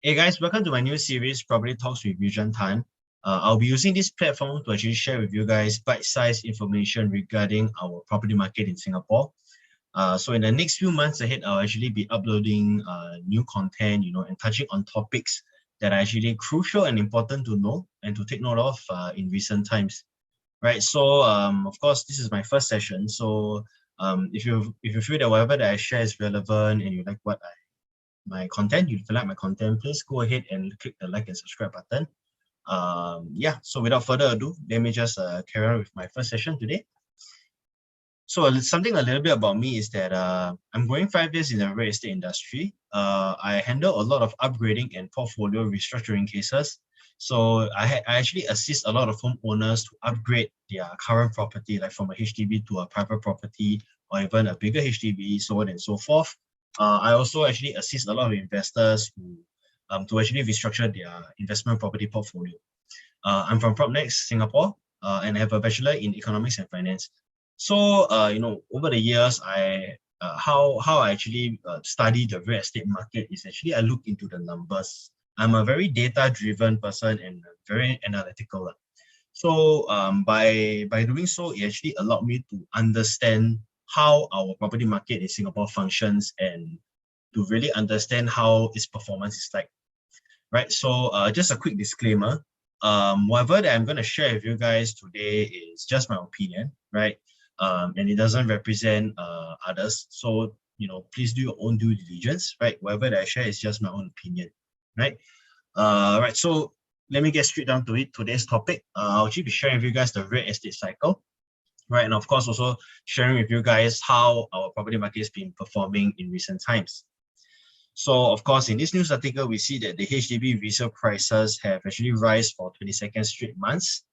Hey guys, welcome to my new series, Property Talks with Eugen Tan. I'll be using this platform to actually share with you guys bite-sized information regarding our property market in Singapore. So in the next few months ahead, I'll actually be uploading new content, and touching on topics that are actually crucial and important to know and to take note of in recent times. Right. So of course, this is my first session. So if you feel that whatever that I share is relevant and you like my content, if you like my content, please go ahead and click the like and subscribe button. Yeah, so without further ado, let me just carry on with my first session today. So something a little bit about me is that I'm going 5 years in the real estate industry. I handle a lot of upgrading and portfolio restructuring cases. So I actually assist a lot of homeowners to upgrade their current property, like from a HDB to a private property or even a bigger HDB, so on and so forth. I also actually assist a lot of investors who to actually restructure their investment property portfolio. I'm from PropNext, Singapore, and I have a bachelor in economics and finance. So, over the years, how I actually study the real estate market is actually I look into the numbers. I'm a very data-driven person and very analytical. So, by doing so, it actually allowed me to understand how our property market in Singapore functions and to really understand how its performance is like. Right. So, just a quick disclaimer. Whatever that I'm going to share with you guys today is just my opinion, right? And it doesn't represent others. So, please do your own due diligence, right? Whatever that I share is just my own opinion, right? Right. So let me get straight down to it. Today's topic, I'll actually be sharing with you guys the real estate cycle, right? And of course, also sharing with you guys how our property market has been performing in recent times. So, of course, in this news article, we see that the HDB resale prices have actually rise for 22nd straight months.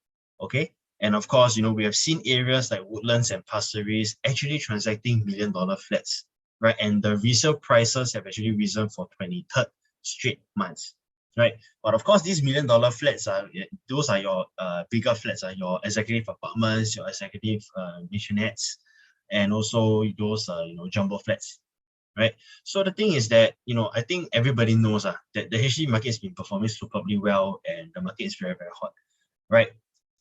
Okay. And of course, we have seen areas like Woodlands and Pasir Ris actually transacting million-dollar flats, right? And the resale prices have actually risen for 23rd straight months, right? But of course, these million-dollar flats those are your bigger flats, are your executive apartments, your executive maisonets, and also those jumbo flats. Right. So the thing is that, I think everybody knows that the HDB market has been performing superbly well and the market is very, very hot, right?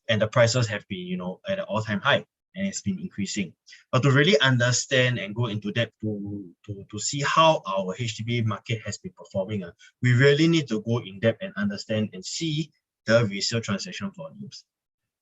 And the prices have been, at an all-time high and it's been increasing. But to really understand and go into depth to see how our HDB market has been performing, we really need to go in depth and understand and see the resale transaction volumes,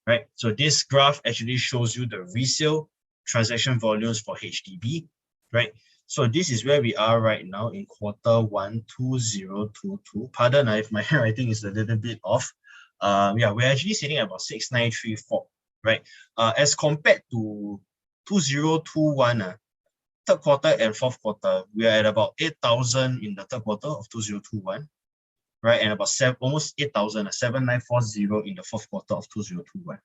right? So this graph actually shows you the resale transaction volumes for HDB, right? So this is where we are right now in Q1 2022. Pardon if my handwriting is a little bit off. Yeah, we're actually sitting at about 6934, right? As compared to 2021, third quarter and fourth quarter, we are at about 8,000 in the third quarter of 2021, right? And about almost 8,000, 7,940 in the fourth quarter of 2021.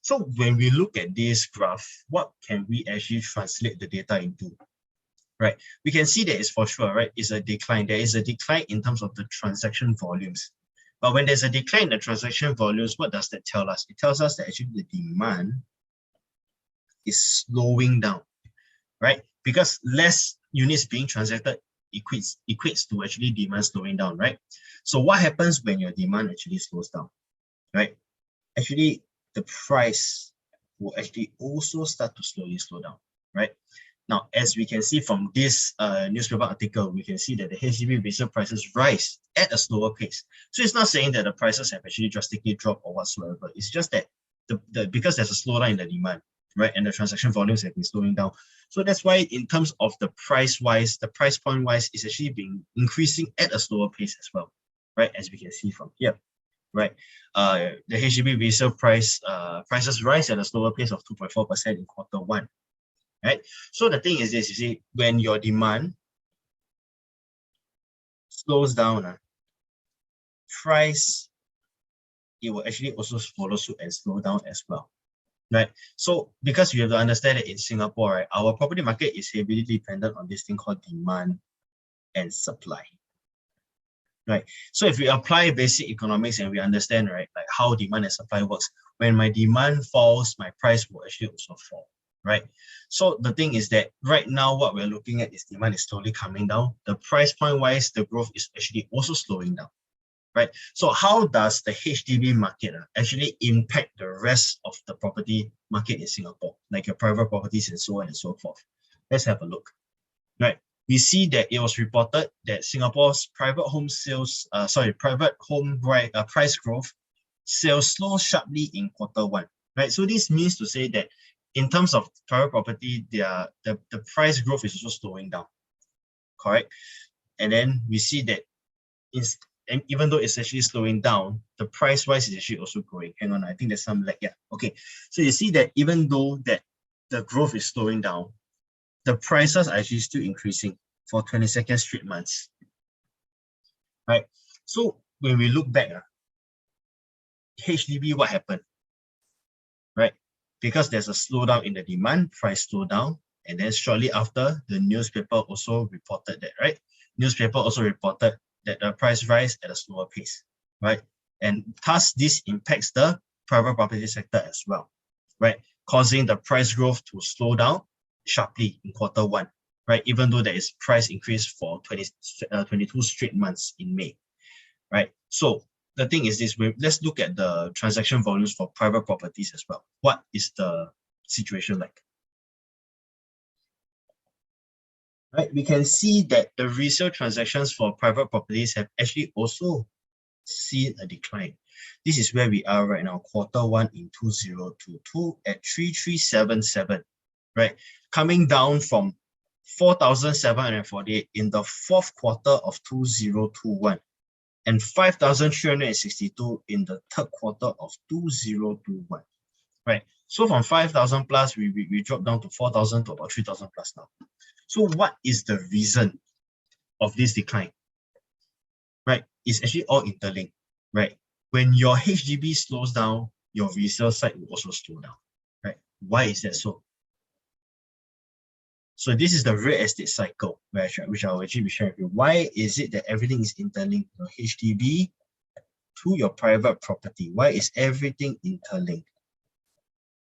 So when we look at this graph, what can we actually translate the data into? Right, we can see that it's for sure, right? It's a decline. There is a decline in terms of the transaction volumes. But when there's a decline in the transaction volumes, what does that tell us? It tells us that actually the demand is slowing down, right? Because less units being transacted equates to actually demand slowing down, right? So what happens when your demand actually slows down, right? Actually, the price will actually also start to slowly slow down, right? Now, as we can see from this newspaper article, we can see that the HDB resale prices rise at a slower pace. So it's not saying that the prices have actually drastically dropped or whatsoever. It's just that because there's a slowdown in the demand, right? And the transaction volumes have been slowing down. So that's why in terms of the price point wise, it's actually been increasing at a slower pace as well, right? As we can see from here, right? The HDB resale prices rise at a slower pace of 2.4% in Q1. Right. So the thing is this, you see, when your demand slows down, price, it will actually also follow suit and slow down as well. Right. So because you have to understand that in Singapore, right, our property market is heavily dependent on this thing called demand and supply. Right. So if we apply basic economics and we understand, right, like how demand and supply works, when my demand falls, my price will actually also fall. right? So the thing is that right now what we're looking at is demand is slowly coming down. The price point wise, the growth is actually also slowing down, right? So how does the HDB market actually impact the rest of the property market in Singapore, like your private properties and so on and so forth? Let's have a look, right? We see that it was reported that Singapore's private home sales, private home price growth sales slow sharply in Q1, right? So this means to say that in terms of private property, the price growth is also slowing down, correct? And then we see that and even though it's actually slowing down, the price wise is actually also growing. Hang on, I think there's some lag. Yeah, okay. So you see that even though that the growth is slowing down, the prices are actually still increasing for 22nd straight months, right? So when we look back, HDB, what happened, right? Because there's a slowdown in the demand, price slowdown, and then shortly after, the newspaper also reported that, right? Newspaper also reported that the price rise at a slower pace, right? And thus, this impacts the private property sector as well, right? Causing the price growth to slow down sharply in Q1, right? Even though there is price increase for 22 straight months in May, right? So the thing is this, let's look at the transaction volumes for private properties as well. What is the situation like? Right, we can see that the resale transactions for private properties have actually also seen a decline. This is where we are right now, Q1 in 2022 at 3377, right? Coming down from 4,748 in the fourth quarter of 2021 and 5,362 in the third quarter of 2021, right? So from 5,000 plus, we dropped down to 4,000 to about 3,000 plus now. So what is the reason of this decline, right? It's actually all interlinked, right? When your HDB slows down, your resale side will also slow down, right? Why is that so? So this is the real estate cycle, which I'll actually be sharing with you. Why is it that everything is interlinked, your HDB to your private property? Why is everything interlinked?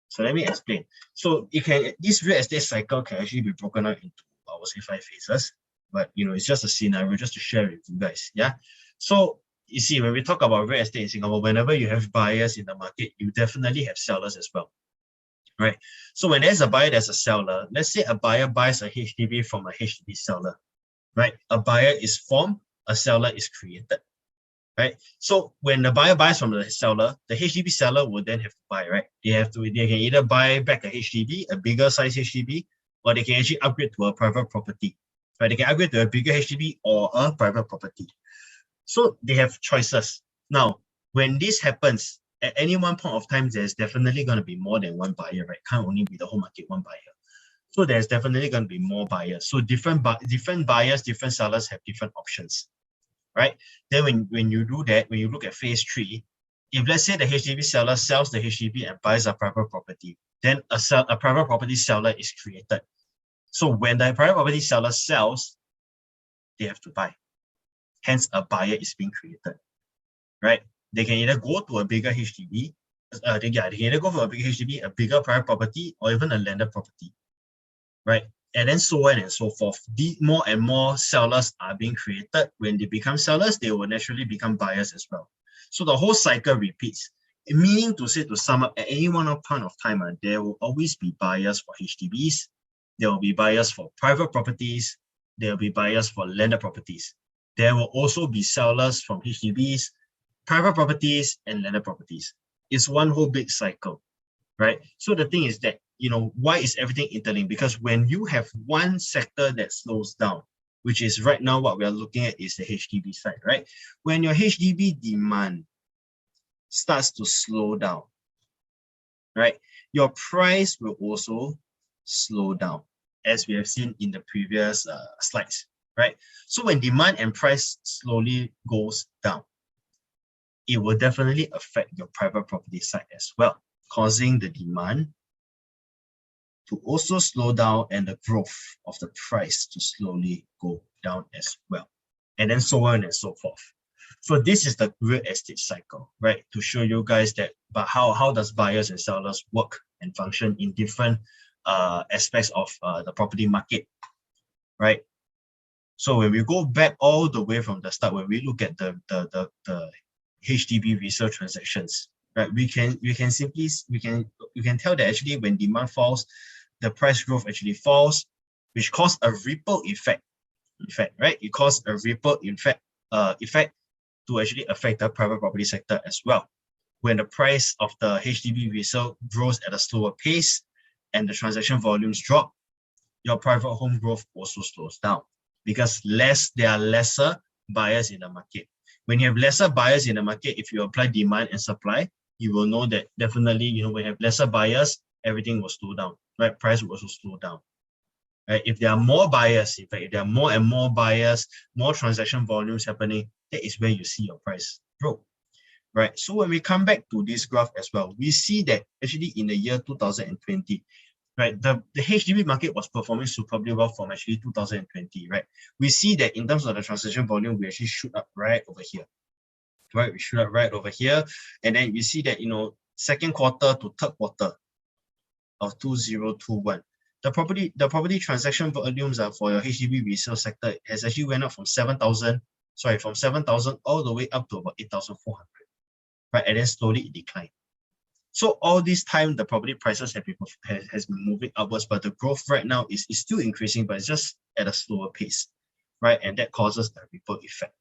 So let me explain. So this real estate cycle can actually be broken out into, I would say, 5 phases. But it's just a scenario just to share with you guys. Yeah. So you see, when we talk about real estate in Singapore, whenever you have buyers in the market, you definitely have sellers as well, right? So when there's a buyer, there's a seller. Let's say a buyer buys a HDB from a HDB seller, right? A buyer is formed, a seller is created, right? So when the buyer buys from the seller, the HDB seller will then have to buy, right? They can either buy back a HDB, a bigger size HDB, or they can actually upgrade to a private property, right? They can upgrade to a bigger HDB or a private property. So they have choices. Now, when this happens, at any one point of time, there's definitely going to be more than one buyer, right? Can't only be the whole market one buyer. So there's definitely going to be more buyers. So different buyers, different sellers have different options, right? Then when you do that, when you look at phase 3, if let's say the HDB seller sells the HDB and buys a private property, then a private property seller is created. So when the private property seller sells, they have to buy. Hence, a buyer is being created, right? They can either go to a bigger HDB, they can either go for a bigger HDB, a bigger private property, or even a landed property, right? And then so on and so forth. More and more sellers are being created. When they become sellers, they will naturally become buyers as well. So the whole cycle repeats. Meaning to say, to sum up, at any one point of time, there will always be buyers for HDBs. There will be buyers for private properties. There will be buyers for landed properties. There will also be sellers from HDBs, private properties, and landed properties. It's one whole big cycle, right? So the thing is that, why is everything interlinked? Because when you have one sector that slows down, which is right now what we are looking at is the HDB side, right? When your HDB demand starts to slow down, right, your price will also slow down, as we have seen in the previous slides, right? So when demand and price slowly goes down, it will definitely affect your private property side as well, causing the demand to also slow down and the growth of the price to slowly go down as well. And then so on and so forth. So this is the real estate cycle, right? To show you guys that, but how does buyers and sellers work and function in different aspects of the property market, right? So when we go back all the way from the start, when we look at the HDB resale transactions, right, we can tell that actually when demand falls, the price growth actually falls, which cause a ripple effect, right? It causes a ripple effect to actually affect the private property sector as well. When the price of the HDB resale grows at a slower pace and the transaction volumes drop, your private home growth also slows down because there are lesser buyers in the market. When you have lesser buyers in the market, if you apply demand and supply, you will know that definitely, when you have lesser buyers, everything will slow down, right? Price will also slow down. Right? If there are more buyers, in fact, if there are more and more buyers, more transaction volumes happening, that is where you see your price grow. Right? So when we come back to this graph as well, we see that actually in the year 2020, right, the HDB market was performing superbly well from actually 2020, right? We see that in terms of the transaction volume, we actually shoot up right over here, right? We shoot up right over here, and then we see that, second quarter to third quarter of 2021, the property transaction volumes for your HDB resale sector has actually went up from 7,000 all the way up to about 8,400, right? And then slowly it declined. So all this time, the property prices has been moving upwards, but the growth right now is still increasing, but it's just at a slower pace, right? And that causes a ripple effect,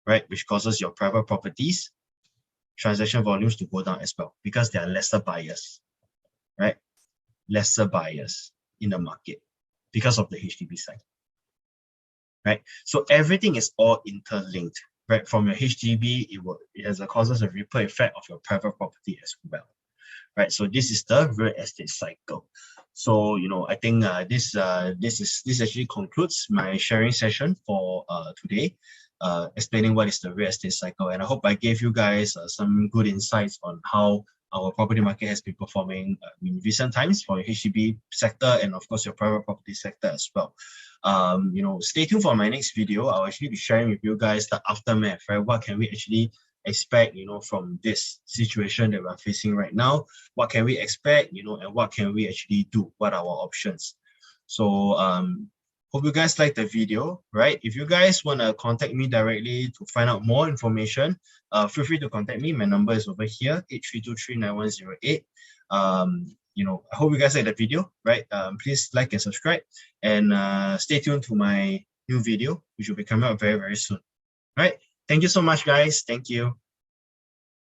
right? Which causes your private properties transaction volumes to go down as well because there are lesser buyers, right? Lesser buyers in the market because of the HDB side, right? So everything is all interlinked. Right, from your HDB, it causes a ripple effect of your private property as well. Right, so this is the real estate cycle. So I think this actually concludes my sharing session for today, explaining what is the real estate cycle, and I hope I gave you guys some good insights on how our property market has been performing in recent times for your HDB sector and of course your private property sector as well. Stay tuned for my next video. I'll actually be sharing with you guys the aftermath, right? What can we actually expect, from this situation that we're facing right now? What can we expect, and what can we actually do? What are our options? So, hope you guys like the video, right? If you guys want to contact me directly to find out more information, feel free to contact me. My number is over here, 83239108. I hope you guys like the video, right? Please like and subscribe, and stay tuned to my new video, which will be coming out very, very soon. All right. Thank you so much, guys. Thank you.